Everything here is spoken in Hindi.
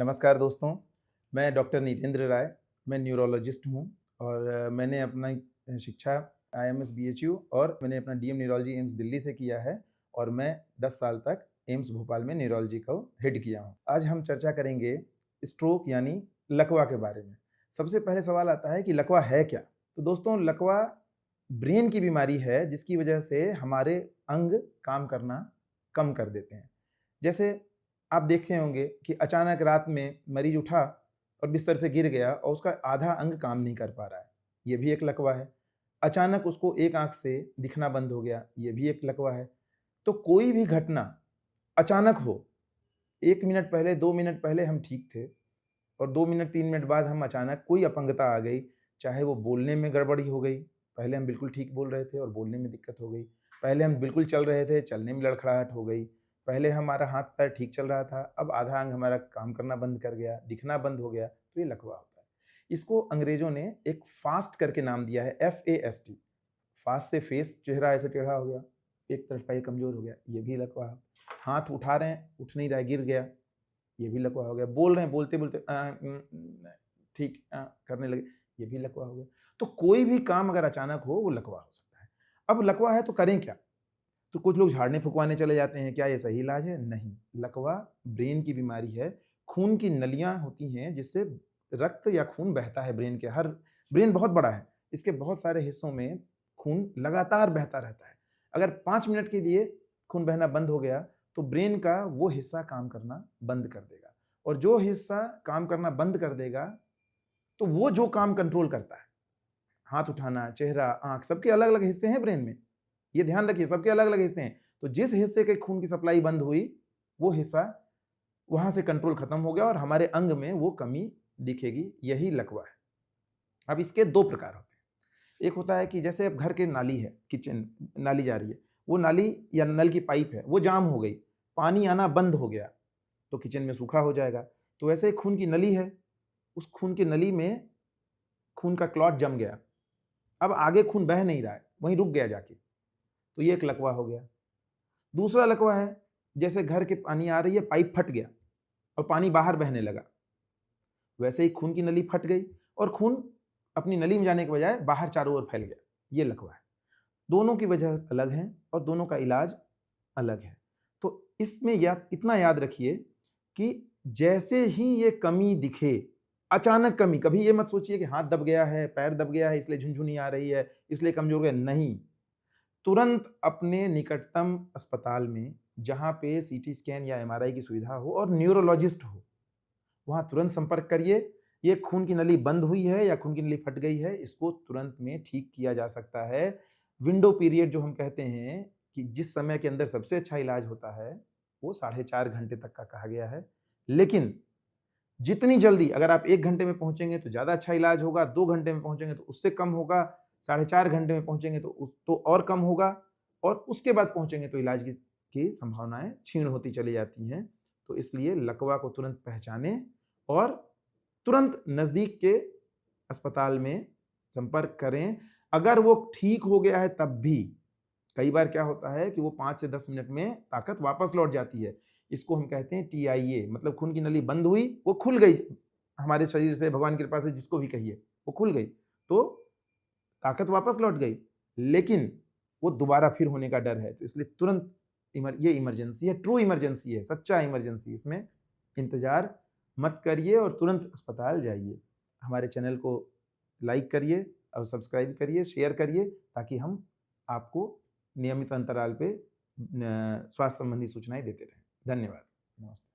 नमस्कार दोस्तों, मैं डॉक्टर नितेंद्र राय, मैं न्यूरोलॉजिस्ट हूँ और मैंने अपना शिक्षा आईएमएस बीएचयू और मैंने अपना डीएम न्यूरोलॉजी एम्स दिल्ली से किया है और मैं 10 साल तक एम्स भोपाल में न्यूरोलॉजी को हेड किया हूँ। आज हम चर्चा करेंगे स्ट्रोक यानी लकवा के बारे में। सबसे पहले सवाल आता है कि लकवा है क्या? तो दोस्तों लकवा ब्रेन की बीमारी है जिसकी वजह से हमारे अंग काम करना कम कर देते हैं। जैसे आप देखे होंगे कि अचानक रात में मरीज उठा और बिस्तर से गिर गया और उसका आधा अंग काम नहीं कर पा रहा है, ये भी एक लकवा है। अचानक उसको एक आँख से दिखना बंद हो गया, ये भी एक लकवा है। तो कोई भी घटना अचानक हो, 1 मिनट पहले, 2 मिनट पहले हम ठीक थे और 2 मिनट, 3 मिनट बाद हम अचानक कोई अपंगता आ गई, चाहे वो बोलने में गड़बड़ी हो गई, पहले हम बिल्कुल ठीक बोल रहे थे और बोलने में दिक्कत हो गई। पहले हम बिल्कुल चल रहे थे, चलने में लड़खड़ाहट हो गई। पहले हमारा हाथ-पैर ठीक चल रहा था, अब आधा अंग हमारा काम करना बंद कर गया, दिखना बंद हो गया, तो ये लकवा होता है। इसको अंग्रेज़ों ने एक फास्ट करके नाम दिया है, FAST। फास्ट से फेस, चेहरा ऐसे टेढ़ा हो गया, एक तरफ का ये कमज़ोर हो गया, ये भी लकवा है। हाथ उठा रहे हैं, उठ नहीं रहा है, गिर गया, ये भी लकवा हो गया। बोल रहे हैं, बोलते-बोलते ठीक करने लगे, ये भी लकवा हो गया। तो कोई भी काम अगर अचानक हो, वो लकवा हो सकता है। अब लकवा है तो करें क्या? तो कुछ लोग झाड़ने-फुँकवाने चले जाते हैं, क्या ये सही इलाज है? नहीं, लकवा ब्रेन की बीमारी है। खून की नलियाँ होती हैं जिससे रक्त या खून बहता है ब्रेन के हर ब्रेन बहुत बड़ा है, इसके बहुत सारे हिस्सों में खून लगातार बहता रहता है। अगर 5 मिनट के लिए खून बहना बंद हो गया, तो ब्रेन का वो हिस्सा काम करना बंद कर देगा और जो हिस्सा काम करना बंद कर देगा, तो वो जो काम कंट्रोल करता है, हाथ उठाना, चेहरा, आँख, सबके अलग-अलग हिस्से हैं ब्रेन में। ये ध्यान रखिए सबके अलग-अलग हिस्से हैं। तो जिस हिस्से के खून की सप्लाई बंद हुई, वो हिस्सा वहाँ से कंट्रोल खत्म हो गया और हमारे अंग में वो कमी दिखेगी, यही लकवा है। अब इसके 2 प्रकार होते हैं। एक होता है कि जैसे अब घर के नाली है, किचन नाली जा रही है, वो नाली या नल की पाइप है, वो जाम हो गई, पानी आना बंद हो गया, तो किचन में सूखा हो जाएगा। तो वैसे ही खून की नली है, उस खून की नली में खून का क्लॉट जम गया। अब आगे खून बह नहीं रहा है, वहीं रुक गया जाके, तो ये एक लकवा हो गया। दूसरा लकवा है, जैसे घर के पानी आ रही है, पाइप फट गया और पानी बाहर बहने लगा। वैसे ही खून की नली फट गई और खून अपनी नली में जाने के बजाय बाहर चारों ओर फैल गया। ये लकवा है। दोनों की वजह अलग है और दोनों का इलाज अलग है। तो इसमें इतना याद रखिए कि जैसे ही ये कमी दिखे, अचानक कमी, कभी ये मत सोचिए कि हाथ दब गया है, पैर दब गया है, इसलिए झुनझुनी आ रही है, इसलिए कमज़ोर हो गया, नहीं। तुरंत अपने निकटतम अस्पताल में, जहाँ पे सीटी स्कैन या एमआरआई की सुविधा हो और न्यूरोलॉजिस्ट हो, वहाँ तुरंत संपर्क करिए। ये खून की नली बंद हुई है या खून की नली फट गई है, इसको तुरंत में ठीक किया जा सकता है। विंडो पीरियड जो हम कहते हैं कि जिस समय के अंदर सबसे अच्छा इलाज होता है, वो 4.5 घंटे तक का कहा गया है। लेकिन जितनी जल्दी अगर आप 1 घंटे में पहुँचेंगे तो ज़्यादा अच्छा इलाज होगा, 2 घंटे में पहुँचेंगे तो उससे कम होगा, 4.5 घंटे में पहुँचेंगे तो और कम होगा और उसके बाद पहुँचेंगे तो इलाज की संभावनाएँ क्षीण होती चली जाती हैं। तो इसलिए लकवा को तुरंत पहचानें और तुरंत नज़दीक के अस्पताल में संपर्क करें। अगर वो ठीक हो गया है तब भी, कई बार क्या होता है कि वो 5 से 10 मिनट में ताकत वापस लौट जाती है। इसको हम कहते हैं TIA, मतलब खून की नली बंद हुई, वो खुल गई हमारे शरीर से, भगवान की कृपा से जिसको भी कहिए, वो खुल गई, तो ताकत वापस लौट गई। लेकिन वो दोबारा फिर होने का डर है, तो इसलिए तुरंत ये इमरजेंसी है, ट्रू इमरजेंसी है, सच्चा इमरजेंसी। इसमें इंतज़ार मत करिए और तुरंत अस्पताल जाइए। हमारे चैनल को लाइक करिए और सब्सक्राइब करिए, शेयर करिए ताकि हम आपको नियमित अंतराल पे स्वास्थ्य संबंधी सूचनाएँ देते रहें। धन्यवाद। नमस्ते।